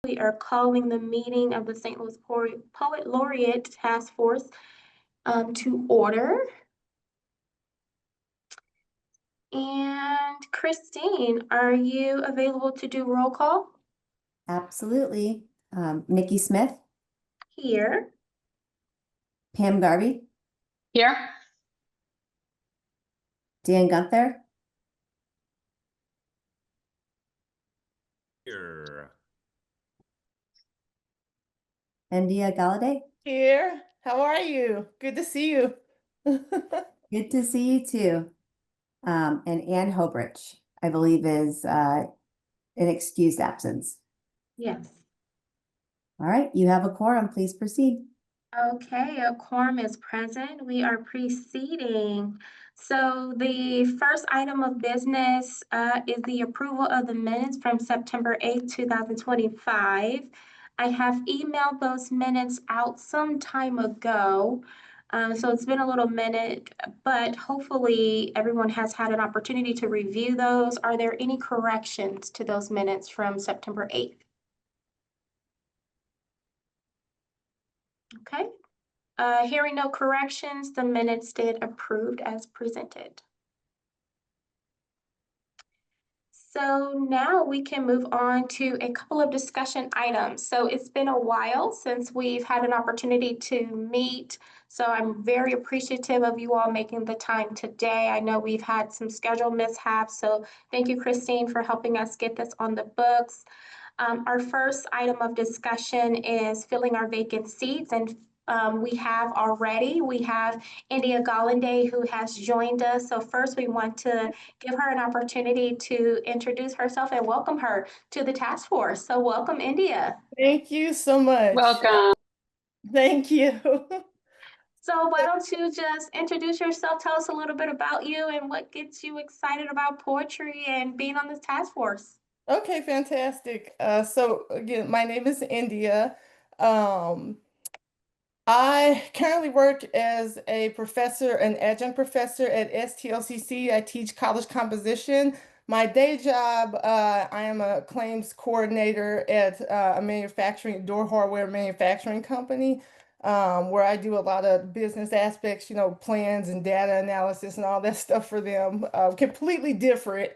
We are calling the meeting of the St. Louis Poet Laureate Task Force to order. And Christine, are you available to do roll call? Absolutely. Nikki Smith, Here. Pam Garvey, Here. Dan Gunther, Here. India Galladay. Here. How are you? Good to see you. Good to see you too. And Ann Hobrich, I believe, is an excused absence. Yes. All right, you have a quorum. Please proceed. Okay, a quorum is present. We are proceeding. So the first item of business is the approval of the minutes from September 8th, 2025. I have emailed those minutes out some time ago. So it's been a little minute, but hopefully everyone has had an opportunity to review those. Are there any corrections to those minutes from September 8th? Okay. Hearing no corrections, the minutes stand approved as presented. So now we can move on to a couple of discussion items. So it's been a while since we've had an opportunity to meet. So I'm very appreciative of you all making the time today. I know we've had some schedule mishaps. So thank you, Christine, for helping us get this on the books. Our first item of discussion is filling our vacant seats, and we have India Galladay who has joined us. So first we want to give her an opportunity to introduce herself and welcome her to the task force. So welcome, India. Thank you so much. Welcome. Thank you. So why don't you just introduce yourself, tell us a little bit about you and what gets you excited about poetry and being on this task force. Okay, fantastic. So again, my name is India. I currently work as a professor, an adjunct professor at STLCC. I teach college composition. My day job, I am a claims coordinator at a door hardware manufacturing company, where I do a lot of business aspects, plans and data analysis and all that stuff for them. Completely different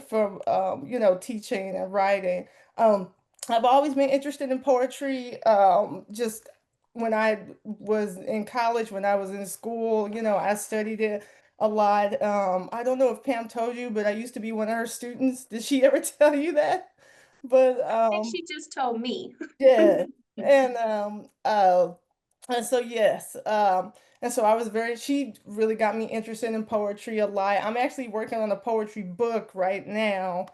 from, teaching and writing. I've always been interested in poetry. Just when I was in college, when I was in school, I studied it a lot. I don't know if Pam told you, but I used to be one of her students. Did she ever tell you that? But I think she just told me. yeah, and and so yes, and so she really got me interested in poetry a lot. I'm actually working on a poetry book right now,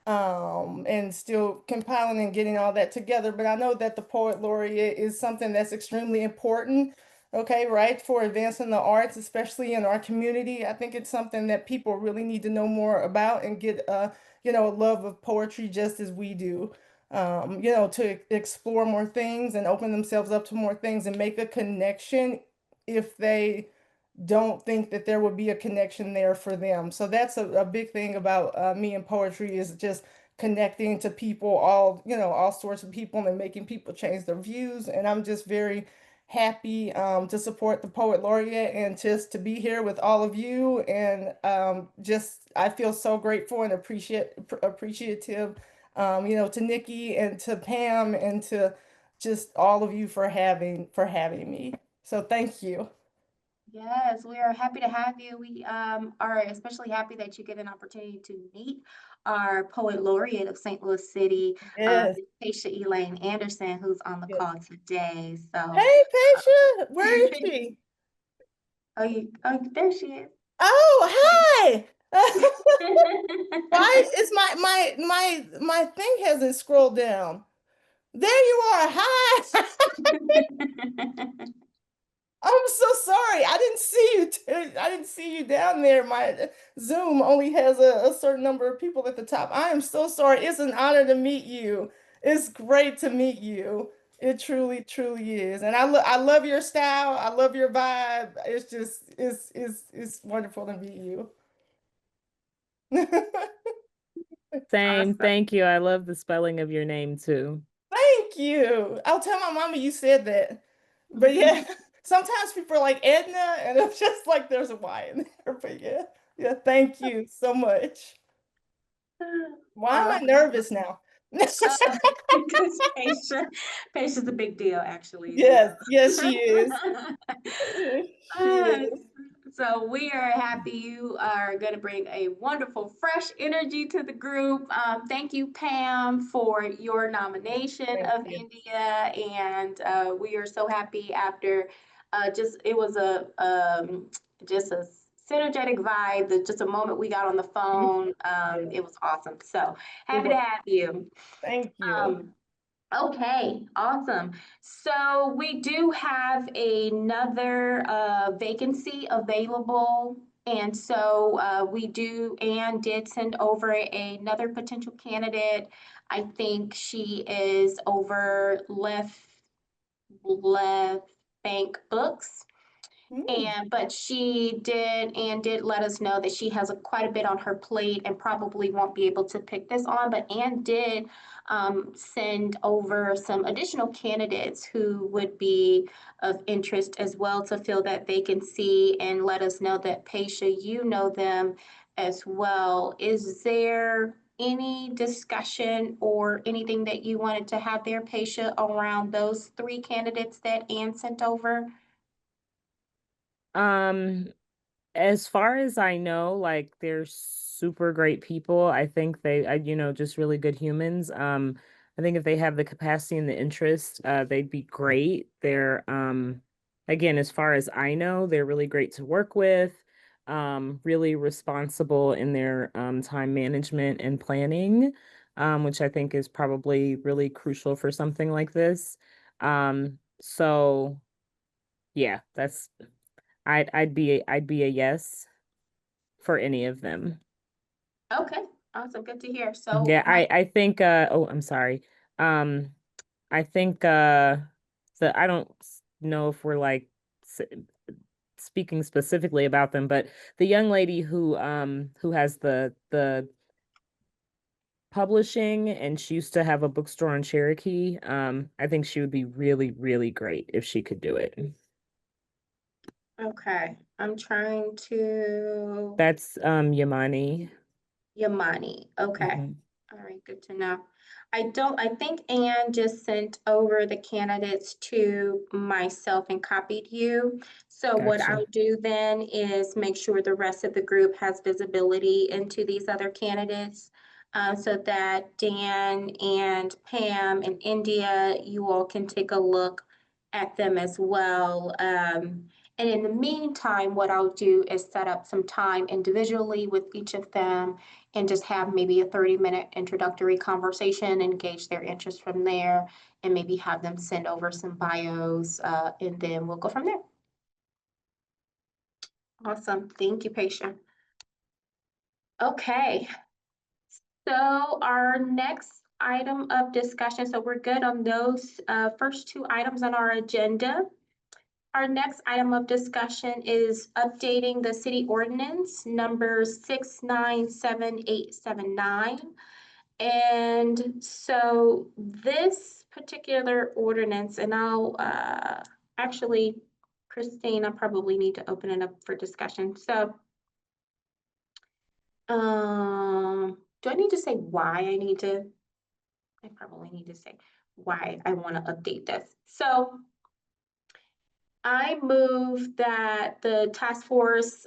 and still compiling and getting all that together. But I know that the Poet Laureate is something that's extremely important, okay, right, for advancing the arts, especially in our community. I think it's something that people really need to know more about and get a love of poetry just as we do. To explore more things and open themselves up to more things and make a connection if they don't think that there would be a connection there for them. So that's a big thing about me and poetry is just connecting to people, all sorts of people and making people change their views. And I'm just very happy to support the Poet Laureate and just to be here with all of you. And just I feel so grateful and appreciative, to Nikki and to Pam and to just all of you for having me. So thank you. Yes, we are happy to have you. We are especially happy that you get an opportunity to meet our Poet Laureate of St. Louis City, Yes. Taisha Elaine Anderson, who's on the Yes. call today. So, Hey, Paisha, where is she? there she is. Oh, hi. Why is my thing hasn't scrolled down? There you are. Hi. I'm so sorry. I didn't see you. I didn't see you down there. My Zoom only has a certain number of people at the top. I am so sorry. It's an honor to meet you. It's great to meet you. It truly, truly is. And I love your style. I love your vibe. It's just it's wonderful to meet you. Same. Awesome. Thank you. I love the spelling of your name too. Thank you. I'll tell my mama you said that. But yeah, sometimes people are like Edna, and it's just like there's a Y in there. But yeah, yeah, thank you so much. Why am I nervous now? Because patience a big deal, actually. Yes, yes, she is. She Uh, is. so we are happy you are going to bring a wonderful, fresh energy to the group. Thank you, Pam, for your nomination Thank of you. India, and we are so happy after. Just it was a just a synergetic vibe. Just a moment we got on the phone. Yeah, It was awesome. So it happy to was. have you. Thank you. Um, Okay, awesome. So we do have another vacancy available. And so we do, Anne did send over another potential candidate. I think she is over left bank books. Mm, And but she did and did let us know that she has quite a bit on her plate and probably won't be able to pick this on. But Anne did send over some additional candidates who would be of interest as well to fill that vacancy and let us know that Paisha, you know them as well. Is there any discussion or anything that you wanted to have there, Paisha, around those three candidates that Anne sent over? Um, as far as I know, like they're super great people. I think just really good humans. I think if they have the capacity and the interest, they'd be great. Again, as far as I know, they're really great to work with, really responsible in their time management and planning, which I think is probably really crucial for something like this. So yeah, I'd be a yes for any of them. Okay, awesome. Good to hear. So Yeah, I think I'm sorry. Um I think I don't know if we're like s speaking specifically about them, but the young lady who has the publishing and she used to have a bookstore in Cherokee, I think she would be really, really great if she could do it. okay, I'm trying to That's Yamani. Yamani. Okay. Mhm. All right, good to know. I think Anne just sent over the candidates to myself and copied you. So what Gotcha. I'll do then is make sure the rest of the group has visibility into these other candidates. So that Dan and Pam and India, you all can take a look at them as well. And in the meantime, what I'll do is set up some time individually with each of them and just have maybe a 30-minute introductory conversation, engage their interest from there, and maybe have them send over some bios, and then we'll go from there. Awesome. Thank you, Paisha. Okay, so our next item of discussion, so we're good on those first two items on our agenda. Our next item of discussion is updating the city ordinance number 697879. And so this particular ordinance, and I'll actually, Christine, I probably need to open it up for discussion. So do I need to say why I probably need to say why I want to update this. So I move that the task force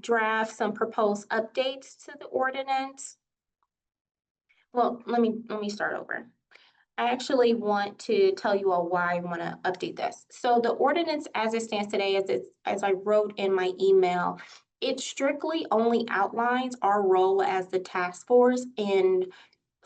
draft some proposed updates to the ordinance. Well, let me start over. I actually want to tell you all why I want to update this. So the ordinance as it stands today, as I wrote in my email, it strictly only outlines our role as the task force in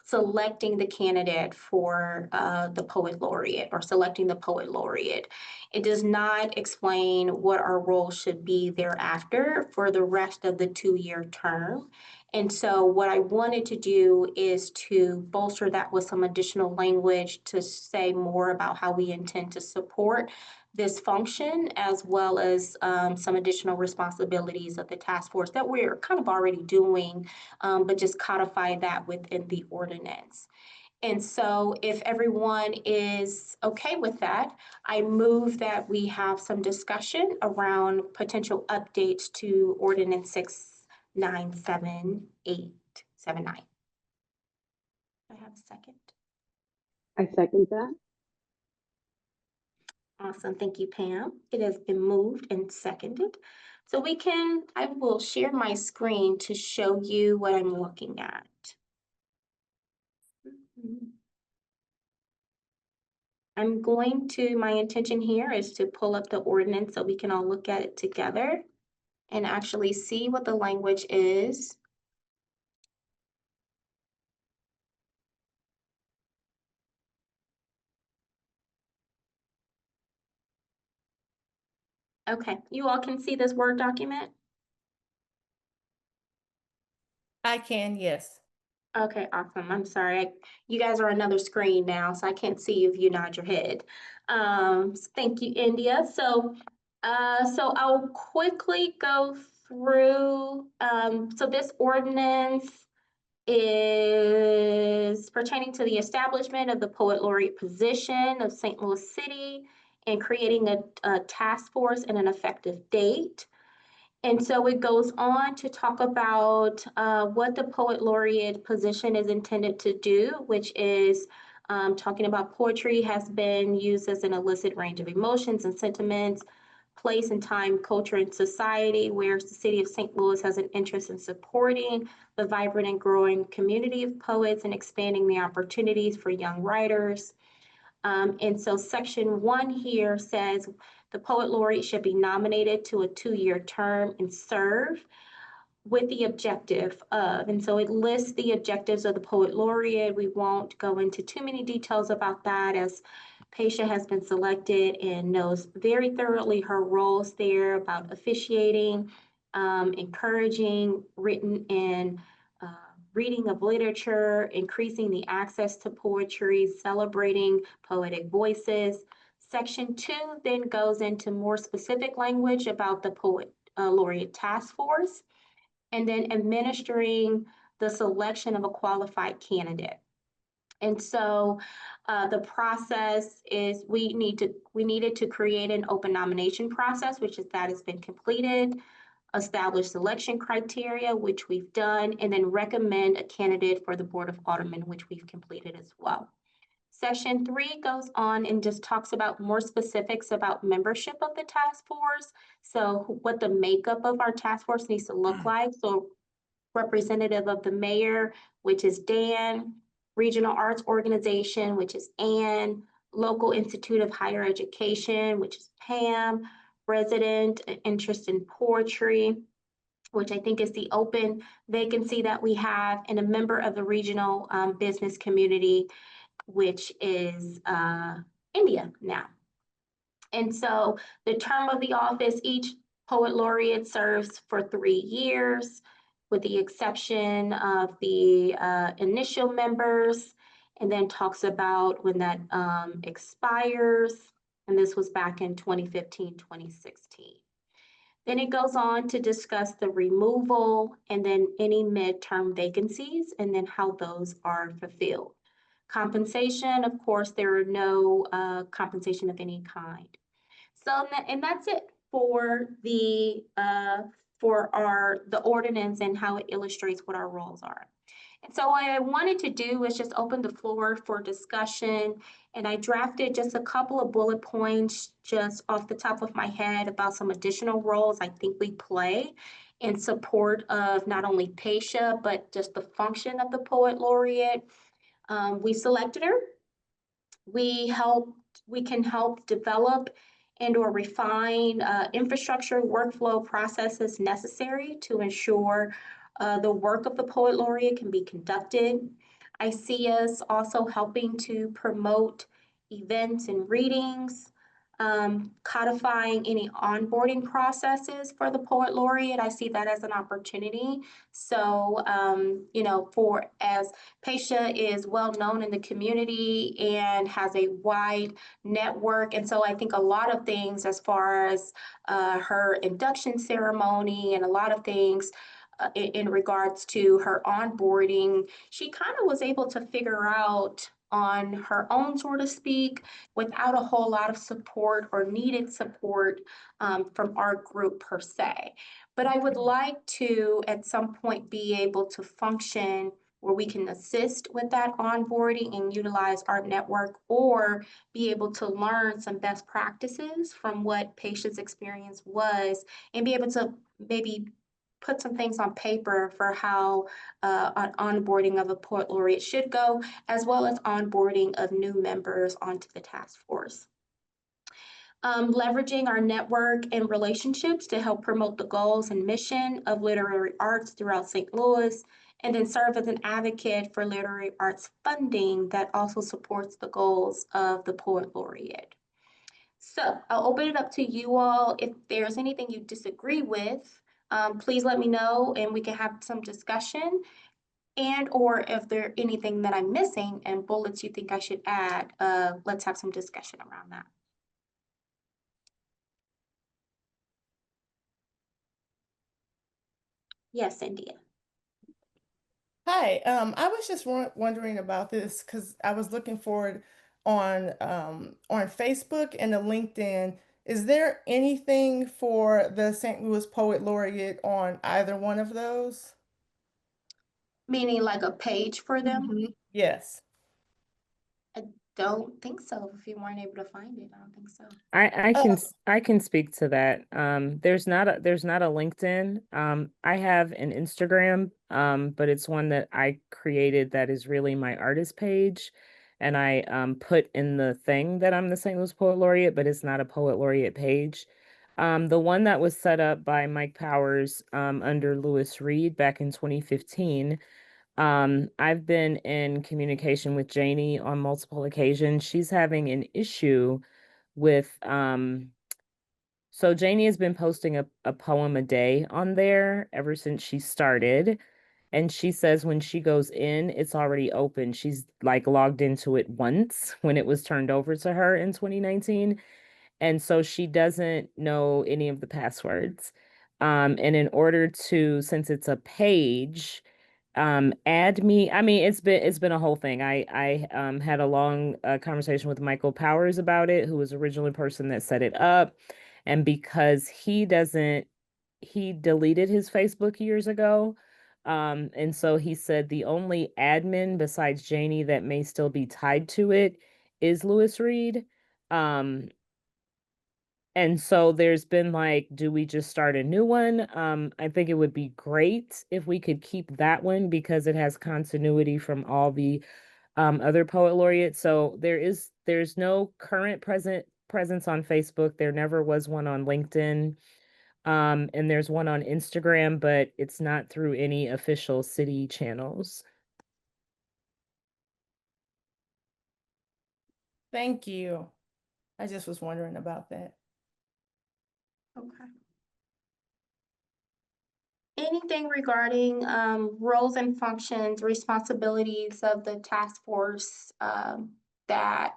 selecting the candidate for the poet laureate or selecting the poet laureate. It does not explain what our role should be thereafter for the rest of the 2-year term. And so what I wanted to do is to bolster that with some additional language to say more about how we intend to support this function, as well as some additional responsibilities of the task force that we're kind of already doing, but just codify that within the ordinance. And so if everyone is okay with that, I move that we have some discussion around potential updates to Ordinance 697-879. I have a second. I second that. Awesome, thank you, Pam. It has been moved and seconded. So I will share my screen to show you what I'm looking at. My intention here is to pull up the ordinance so we can all look at it together and actually see what the language is. Okay, you all can see this Word document? I can, yes. Okay, awesome. I'm sorry. You guys are on another screen now, so I can't see if you nod your head. Thank you, India. So I'll quickly go through. So this ordinance is pertaining to the establishment of the Poet Laureate position of St. Louis City and creating a task force and an effective date. And so it goes on to talk about what the Poet Laureate position is intended to do, which is talking about poetry has been used as an illicit range of emotions and sentiments, place and time, culture, and society, whereas the city of St. Louis has an interest in supporting the vibrant and growing community of poets and expanding the opportunities for young writers. And so section 1 here says the poet laureate should be nominated to a 2-year term and serve with the objective of, and so it lists the objectives of the poet laureate. We won't go into too many details about that, as Paisha has been selected and knows very thoroughly her roles there about officiating, encouraging written and reading of literature, increasing the access to poetry, celebrating poetic voices. Section 2 then goes into more specific language about the Poet Laureate Task Force, and then administering the selection of a qualified candidate. And so the process is we needed to create an open nomination process, that has been completed, establish selection criteria, which we've done, and then recommend a candidate for the Board of Aldermen, which we've completed as well. Section 3 goes on and just talks about more specifics about membership of the task force. So what the makeup of our task force needs to look like. So representative of the mayor, which is Dan, Regional Arts Organization, which is Ann, Local Institute of Higher Education, which is Pam, resident interest in poetry, which I think is the open vacancy that we have, and a member of the regional business community, which is India now. And so the term of the office, each poet laureate serves for 3 years, with the exception of the initial members, and then talks about when that expires. And this was back in 2015, 2016. Then it goes on to discuss the removal and then any midterm vacancies and then how those are fulfilled. Compensation, of course, there are no compensation of any kind. So, and that's it for the ordinance and how it illustrates what our roles are. And so what I wanted to do was just open the floor for discussion, and I drafted just a couple of bullet points just off the top of my head about some additional roles I think we play in support of not only Paisha, but just the function of the Poet Laureate. We selected her. We can help develop and or refine infrastructure workflow processes necessary to ensure the work of the Poet Laureate can be conducted. I see us also helping to promote events and readings, codifying any onboarding processes for the poet laureate. I see that as an opportunity. So, for as Paisha is well known in the community and has a wide network. And so I think a lot of things as far as her induction ceremony and a lot of things in regards to her onboarding, she kind of was able to figure out on her own, so to speak, without a whole lot of support or needed support from our group per se. But I would like to, at some point, be able to function where we can assist with that onboarding and utilize our network, or be able to learn some best practices from what Patient's experience was and be able to maybe put some things on paper for how an onboarding of a poet laureate should go, as well as onboarding of new members onto the task force. Leveraging our network and relationships to help promote the goals and mission of literary arts throughout St. Louis, and then serve as an advocate for literary arts funding that also supports the goals of the poet laureate. So I'll open it up to you all. If there's anything you disagree with, please let me know and we can have some discussion. And or if there's anything that I'm missing and bullets you think I should add, let's have some discussion around that. Yes, India. Hi, I was just wondering about this because I was looking for it on Facebook and the LinkedIn. Is there anything for the St. Louis Poet Laureate on either one of those? Meaning like a page for them? Yes. I don't think so. If you weren't able to find it, I don't think so. Oh, I can speak to that. There's not a LinkedIn. I have an Instagram, but it's one that I created that is really my artist page. And I put in the thing that I'm the St. Louis Poet Laureate, but it's not a Poet Laureate page. The one that was set up by Mike Powers under Lewis Reed back in 2015. I've been in communication with Janie on multiple occasions. She's having an issue with so Janie has been posting a poem a day on there ever since she started. And she says when she goes in, it's already open. She's like logged into it once when it was turned over to her in 2019. And so she doesn't know any of the passwords. And in order to, since it's a page, add me. I mean, it's been a whole thing. I had a long conversation with Michael Powers about it, who was originally the person that set it up. And because he deleted his Facebook years ago. And so he said the only admin besides Janie that may still be tied to it is Lewis Reed. Um, and so there's been like, do we just start a new one? I think it would be great if we could keep that one because it has continuity from all the other poet laureates. So there's no current presence on Facebook. There never was one on LinkedIn. And there's one on Instagram, but it's not through any official city channels. thank you. I just was wondering about that. Okay. Anything regarding roles and functions, responsibilities of the task force that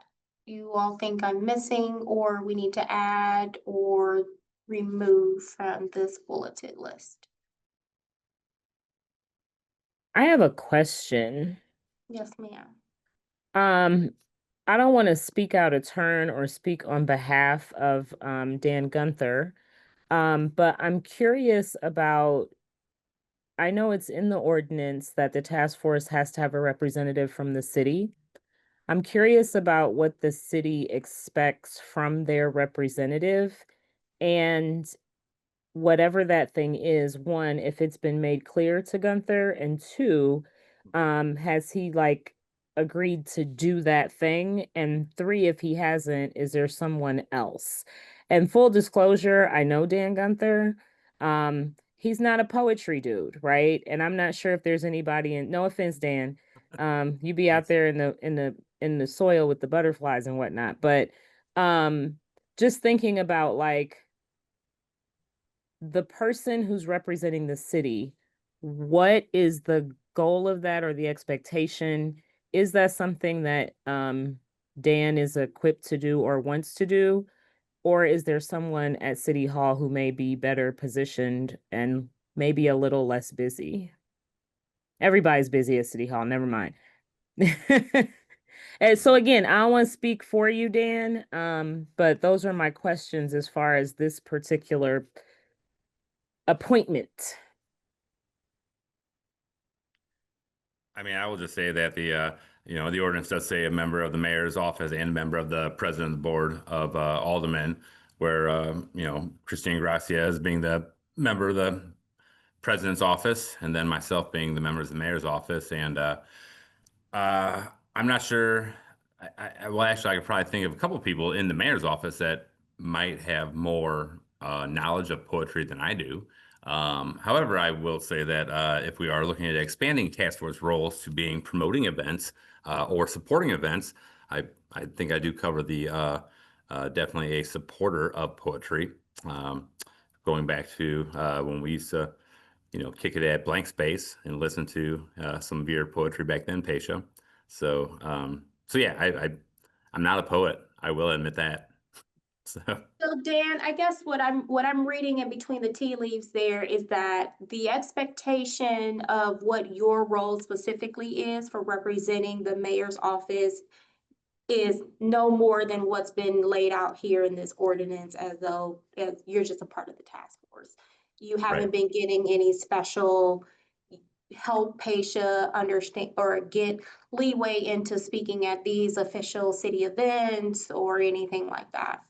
you all think I'm missing or we need to add or remove from this bulleted list? I have a question. Yes, ma'am. Um, I don't want to speak out of turn or speak on behalf of Dan Gunther, but I'm curious about, I know it's in the ordinance that the task force has to have a representative from the city. I'm curious about what the city expects from their representative and whatever that thing is, one, if it's been made clear to Gunther, and two, has he like agreed to do that thing? And three, if he hasn't, is there someone else? And full disclosure, I know Dan Gunther. He's not a poetry dude, right? And I'm not sure if there's anybody in, no offense, Dan. You be out there in the soil with the butterflies and whatnot. But just thinking about like the person who's representing the city, what is the goal of that or the expectation? Is that something that Dan is equipped to do or wants to do? Or is there someone at City Hall who may be better positioned and maybe a little less busy? Everybody's busy at City Hall, never mind. And so again, I don't want to speak for you, Dan, but those are my questions as far as this particular appointment. I mean, I will just say that the ordinance does say a member of the mayor's office and a member of the president of the board of aldermen, where, Christine Gracias being the member of the president's office, and then myself being the members of the mayor's office. And uh, I'm not sure. Well, actually, I could probably think of a couple of people in the mayor's office that might have more knowledge of poetry than I do. However, I will say that if we are looking at expanding task force roles to being promoting events or supporting events, I, I think I do cover the definitely a supporter of poetry. Going back to when we used to kick it at blank space and listen to some of your poetry back then, Paisha. So yeah, I'm not a poet. I will admit that. So So Dan, I guess what I'm reading in between the tea leaves there is that the expectation of what your role specifically is for representing the mayor's office is no more than what's been laid out here in this ordinance, as you're just a part of the task force. You haven't Right. been getting any special help Paisha understand or get leeway into speaking at these official city events or anything like that.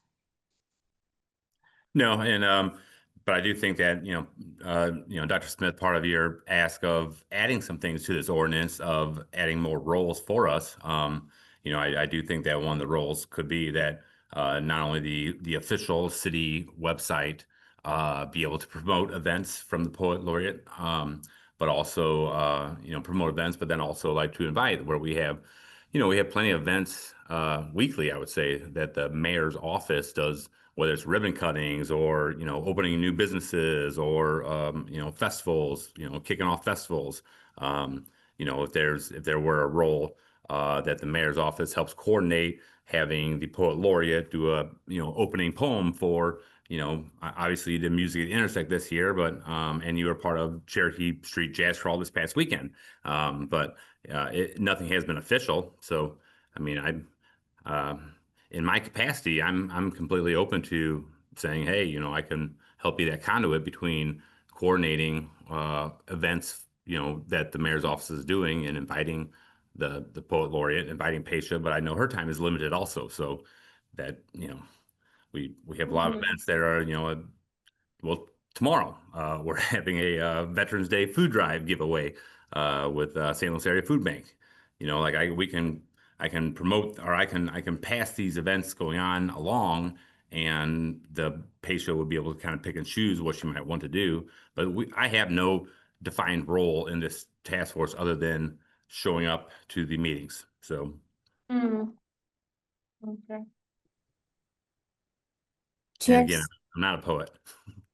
No, and but I do think that Dr. Smith, part of your ask of adding some things to this ordinance of adding more roles for us, I do think that one of the roles could be that not only the official city website be able to promote events from the poet laureate, but also promote events, but then also like to invite where we have plenty of events weekly, I would say, that the mayor's office does, whether it's ribbon cuttings or opening new businesses or festivals, kicking off festivals. If there were a role that the mayor's office helps coordinate, having the poet laureate do a opening poem for obviously the music at Intersect this year, but and you were part of Cherokee Street Jazz Crawl this past weekend, but nothing has been official. So I mean, in my capacity, I'm completely open to saying, hey, I can help be that conduit between coordinating events, that the mayor's office is doing and inviting the poet laureate, inviting Paisha, but I know her time is limited also. So that, we have a lot of Mhm. events that are, well, tomorrow we're having a Veterans Day food drive giveaway with St. Louis Area Food Bank. Like I can promote, or I can pass these events going on along, and the patient would be able to kind of pick and choose what she might want to do. But I have no defined role in this task force other than showing up to the meetings. So, Mm, okay. and Chair, again, I'm not a poet,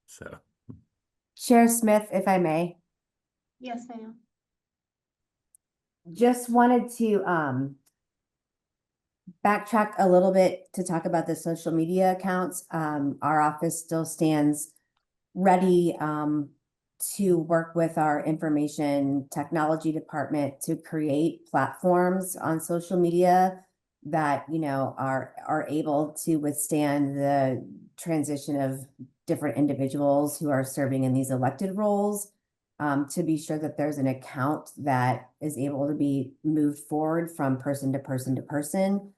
so. Chair Smith, if I may, Yes, ma'am. just wanted to backtrack a little bit to talk about the social media accounts. Our office still stands ready to work with our information technology department to create platforms on social media that are able to withstand the transition of different individuals who are serving in these elected roles, to be sure that there's an account that is able to be moved forward from person to person to person.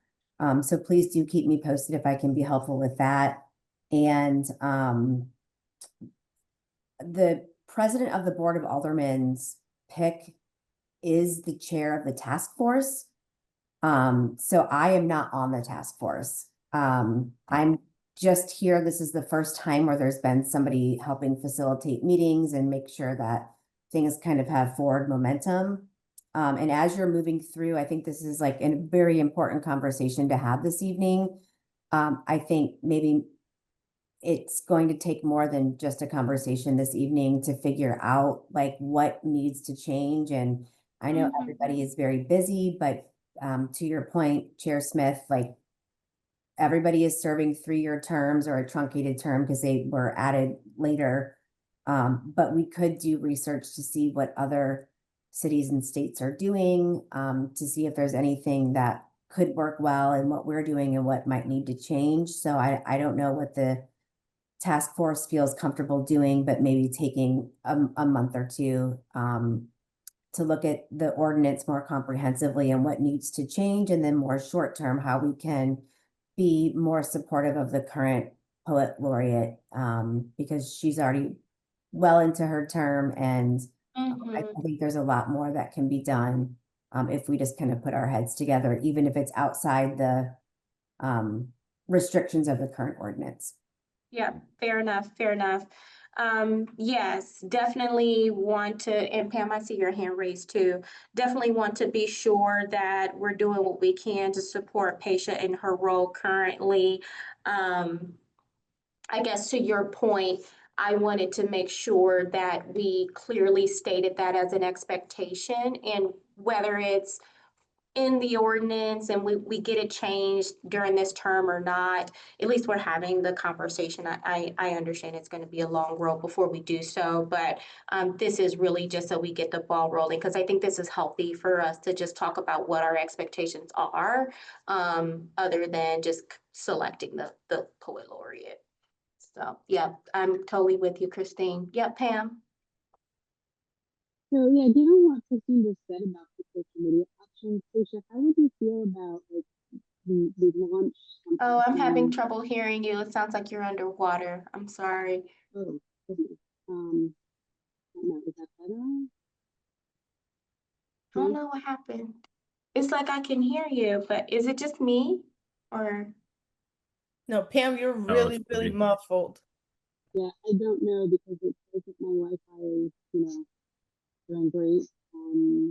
So please do keep me posted if I can be helpful with that. And the president of the Board of Aldermen's pick is the chair of the task force. So I am not on the task force. I'm just here. This is the first time where there's been somebody helping facilitate meetings and make sure that things kind of have forward momentum. And as you're moving through, I think this is like a very important conversation to have this evening. I think maybe it's going to take more than just a conversation this evening to figure out like what needs to change. And I know everybody is very busy, but to your point, Chair Smith, like everybody is serving 3-year terms or a truncated term because they were added later. But we could do research to see what other cities and states are doing, to see if there's anything that could work well and what we're doing and what might need to change. So I don't know what the task force feels comfortable doing, but maybe taking a month or two to look at the ordinance more comprehensively and what needs to change, and then more short term, how we can be more supportive of the current poet laureate, because she's already well into her term, and I think there's a lot more that can be done if we just kind of put our heads together, even if it's outside the restrictions of the current ordinance. Yeah, fair enough, fair enough. Yes, definitely want to, and Pam, I see your hand raised too. Definitely want to be sure that we're doing what we can to support Paisha in her role currently. I guess to your point, I wanted to make sure that we clearly stated that as an expectation, and whether it's in the ordinance and we get it changed during this term or not, at least we're having the conversation. I understand it's going to be a long road before we do so, but this is really just so we get the ball rolling, because I think this is healthy for us to just talk about what our expectations are, other than just selecting the poet laureate. So, yeah, I'm totally with you, Christine. Yep, Pam. So yeah, given what Christine just said about the social media options, Tisha, how would you feel about like the launch? Oh, I'm having something- trouble hearing you. It sounds like you're underwater. I'm sorry. Oh, goodness. I don't know, is that better? I don't know what happened. It's like I can hear you, but is it just me? Or, No, Pam, you're Oh, really, it's really pretty- muffled. Yeah, I don't know because it says that my Wi-Fi is, doing great. My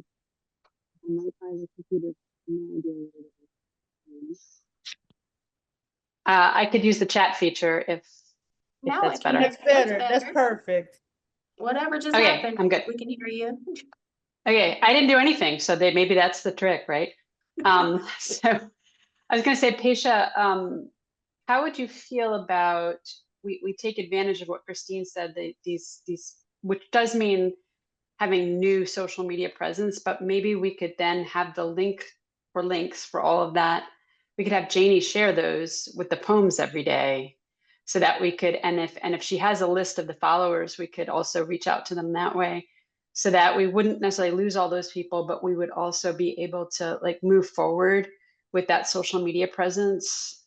Wi-Fi, the computer, no idea what it is. I could use the chat feature if now that's I can better. hear. That's better. That's perfect. Whatever just Okay, happened, I'm good. we can hear you. Okay, I didn't do anything, so maybe that's the trick, right? So I was going to say, Pesha, how would you feel about we take advantage of what Christine said, these which does mean having new social media presence, but maybe we could then have the links for all of that. We could have Janie share those with the poems every day, so that we could, and if she has a list of the followers, we could also reach out to them that way, so that we wouldn't necessarily lose all those people, but we would also be able to like move forward with that social media presence.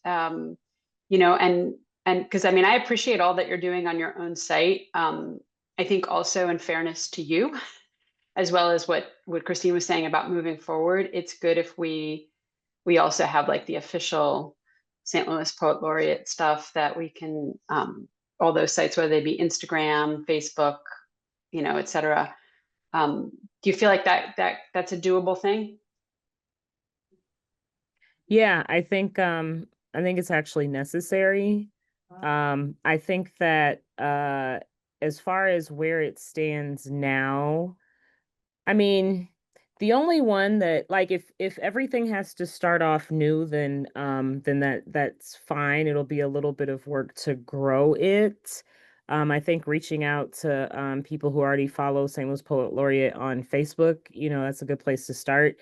And because I mean, I appreciate all that you're doing on your own site. I think also, in fairness to you, as well as what Christine was saying about moving forward, it's good if we also have like the official St. Louis Poet Laureate stuff that we can, all those sites, whether they be Instagram, Facebook, et cetera. Do you feel like that's a doable thing? Yeah, I think it's actually necessary. I think that as far as where it stands now, I mean, the only one that like if everything has to start off new, then that's fine. It'll be a little bit of work to grow it. I think reaching out to people who already follow St. Louis Poet Laureate on Facebook, that's a good place to start.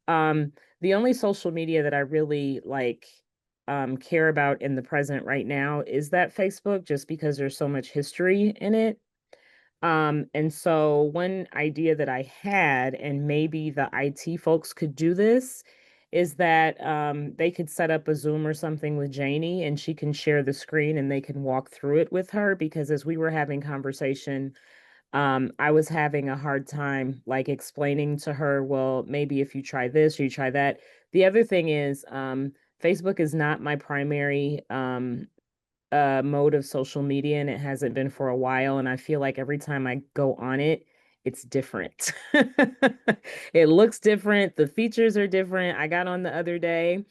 The only social media that I really like care about in the present right now is that Facebook, just because there's so much history in it. And so one idea that I had, and maybe the IT folks could do this, is that they could set up a Zoom or something with Janie, and she can share the screen and they can walk through it with her. Because as we were having conversation, I was having a hard time like explaining to her, well, maybe if you try this or you try that. The other thing is, Facebook is not my primary mode of social media, and it hasn't been for a while, and I feel like every time I go on it, it's different. It looks different, the features are different. I got on the other day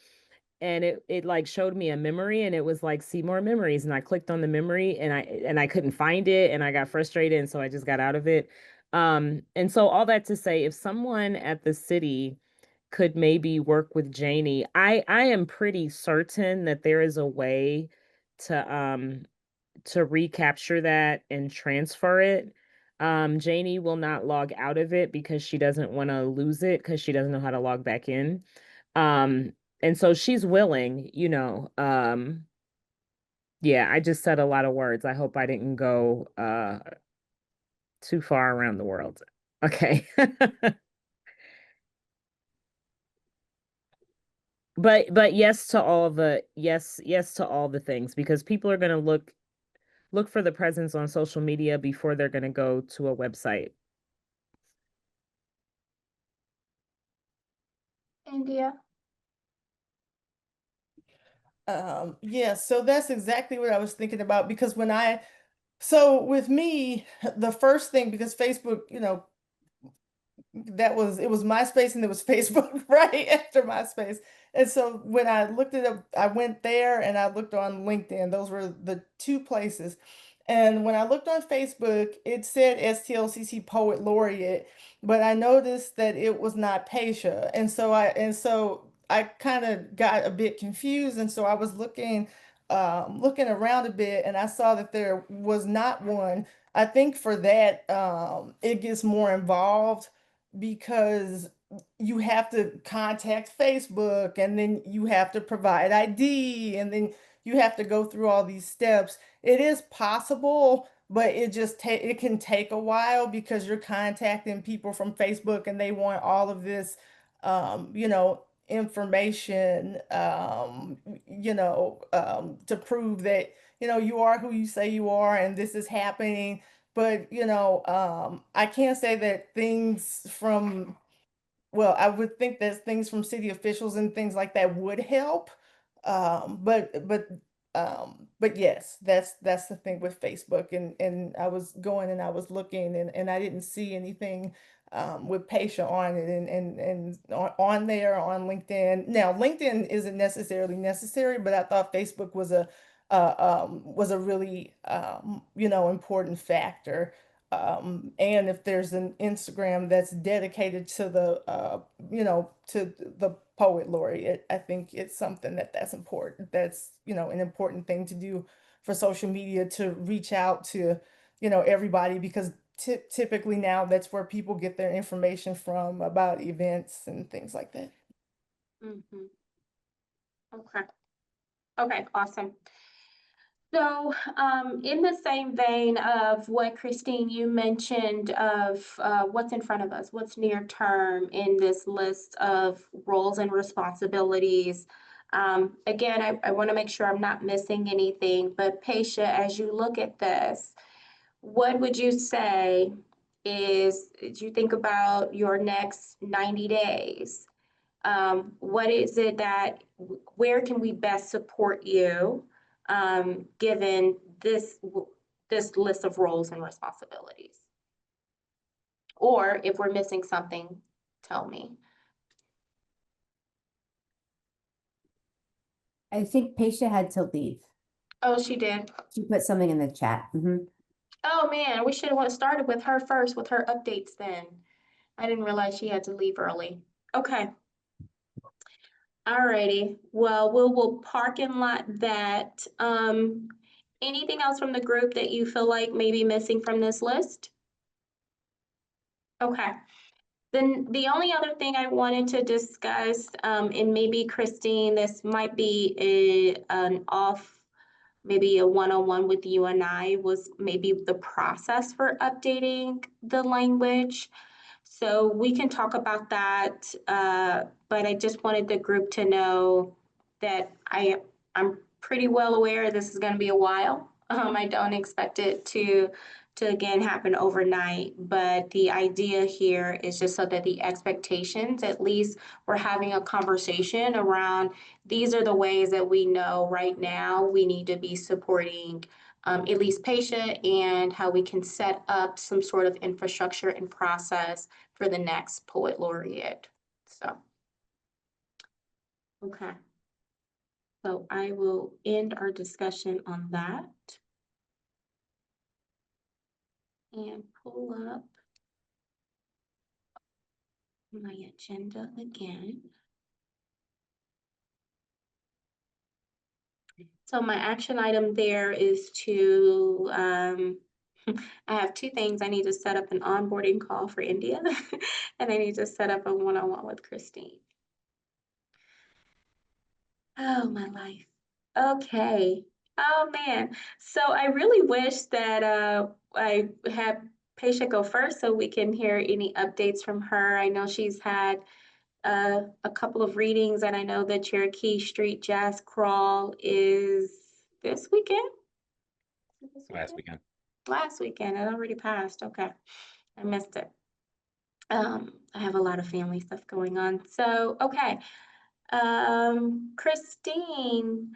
and it like showed me a memory, and it was like see more memories, and I clicked on the memory, and I couldn't find it, and I got frustrated, and so I just got out of it. And so all that to say, if someone at the city could maybe work with Janie, I am pretty certain that there is a way to recapture that and transfer it. Janie will not log out of it because she doesn't want to lose it because she doesn't know how to log back in. Um, and so she's willing, you know. Yeah, I just said a lot of words. I hope I didn't go too far around the world. Okay. But yes to all the yes to all the things, because people are going to look for the presence on social media before they're going to go to a website. India. Yeah, so that's exactly what I was thinking about because so with me, the first thing, because Facebook, it was MySpace and it was Facebook right after MySpace. And so when I looked it up, I went there and I looked on LinkedIn. Those were the two places. And when I looked on Facebook, it said STLCC Poet Laureate, but I noticed that it was not Pasha. And so I kind of got a bit confused. And so I was looking around a bit and I saw that there was not one. I think for that, it gets more involved because you have to contact Facebook and then you have to provide ID and then you have to go through all these steps. It is possible, but it can take a while because you're contacting people from Facebook and they want all of this information to prove that you are who you say you are and this is happening. But I can't say that things from well, I would think that things from city officials and things like that would help. But yes, that's the thing with Facebook. And I was going and I was looking and I didn't see anything with Paisha on it and on there on LinkedIn. Now, LinkedIn isn't necessarily necessary, but I thought Facebook was a really important factor. And if there's an Instagram that's dedicated to the poet laureate, I think it's something that's important. That's, an important thing to do for social media to reach out to, everybody because typically now that's where people get their information from about events and things like that. Mhm. Okay. Okay, awesome. So, in the same vein of what Christine, you mentioned of what's in front of us, what's near term in this list of roles and responsibilities. Again, I want to make sure I'm not missing anything, but Paisha, as you look at this, what would you say as you think about your next 90 days? What is it where can we best support you, given this list of roles and responsibilities? Or if we're missing something, tell me. I think Paisha had to leave. Oh, she did. She put something in the chat. Oh, man, we should have started with her first with her updates then. I didn't realize she had to leave early. Okay. Alrighty. Well, we'll park and lot that. Anything else from the group that you feel like may be missing from this list? Okay. Then the only other thing I wanted to discuss, and maybe Christine, this might be maybe a one-on-one with you and I, was maybe the process for updating the language. So we can talk about that, but I just wanted the group to know that I'm pretty well aware this is going to be a while. I don't expect it to again happen overnight, but the idea here is just so that the expectations, at least we're having a conversation around these are the ways that we know right now we need to be supporting at least patient and how we can set up some sort of infrastructure and process for the next poet laureate. So, okay. So I will end our discussion on that. And pull up my agenda again. So my action item there is to, I have two things. I need to set up an onboarding call for India, and I need to set up a one-on-one with Christine. Oh, my life. Okay. Oh, man. So I really wish that I had Paisha go first so we can hear any updates from her. I know she's had a couple of readings, and I know that Cherokee Street Jazz Crawl is this weekend? Is it this Last weekend. Last weekend. It already passed. Okay. I missed it. I have a lot of family stuff going on. So, okay. Christine,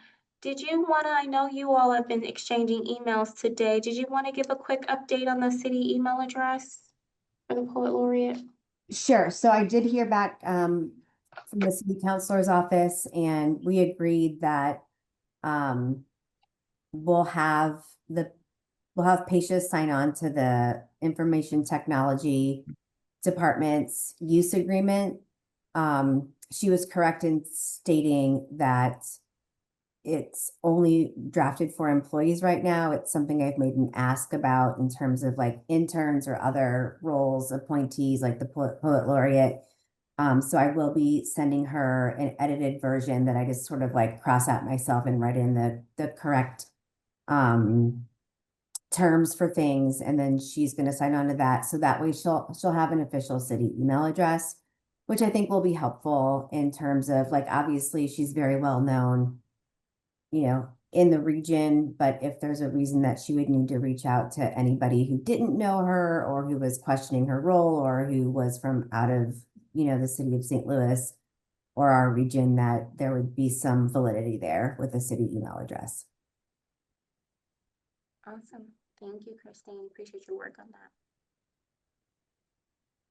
I know you all have been exchanging emails today. Did you want to give a quick update on the city email address for the Poet Laureate? Sure. So I did hear back from the city councilor's office, and we agreed that um, we'll have Paisha sign on to the information technology department's use agreement. She was correct in stating that it's only drafted for employees right now. It's something I've made an ask about in terms of like interns or other roles, appointees like the poet laureate. So I will be sending her an edited version that I just sort of like cross out myself and write in the correct terms for things, and then she's going to sign on to that. So that way she'll have an official city email address, which I think will be helpful in terms of like, obviously she's very well known, in the region, but if there's a reason that she would need to reach out to anybody who didn't know her or who was questioning her role or who was from out of, the city of St. Louis or our region, that there would be some validity there with a city email address. Awesome. Thank you, Christine. Appreciate your work on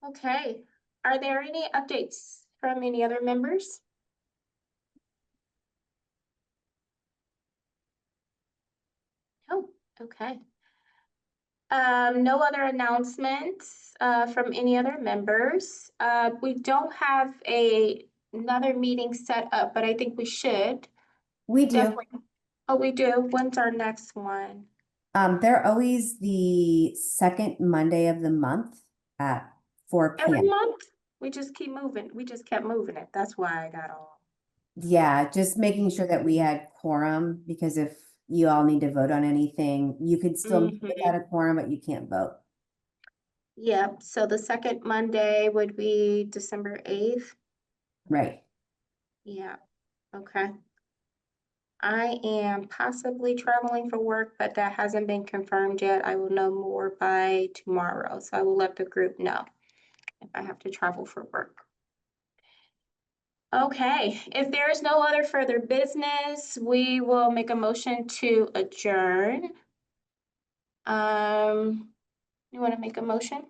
that. Okay. Are there any updates from any other members? Oh, okay. No other announcements from any other members. We don't have another meeting set up, but I think we should. We do. Definitely. Oh, we do. When's our next one? They're always the second Monday of the month at 4 Every p.m. month? We just keep moving. We just kept moving it. That's why I got all. Yeah, just making sure that we had quorum, because if you all need to vote on anything, you could still meet without a quorum, but you can't vote. Yep. So the second Monday would be December 8th. Right. Yeah. Okay. I am possibly traveling for work, but that hasn't been confirmed yet. I will know more by tomorrow. So I will let the group know if I have to travel for work. Okay, if there is no other further business, we will make a motion to adjourn. You want to make a motion?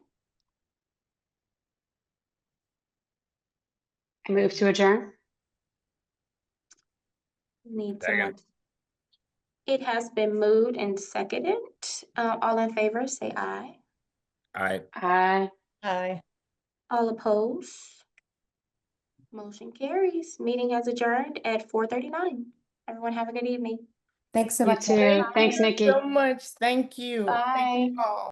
I move to adjourn. Need Second. someone. It has been moved and seconded. All in favor, say aye. Aye. Aye. Aye. All opposed? Motion carries. Meeting has adjourned at 4:39. Everyone have a good evening. Thanks so You much. too. Thanks, Nikki. So much. Thank you. Thank Bye. you all.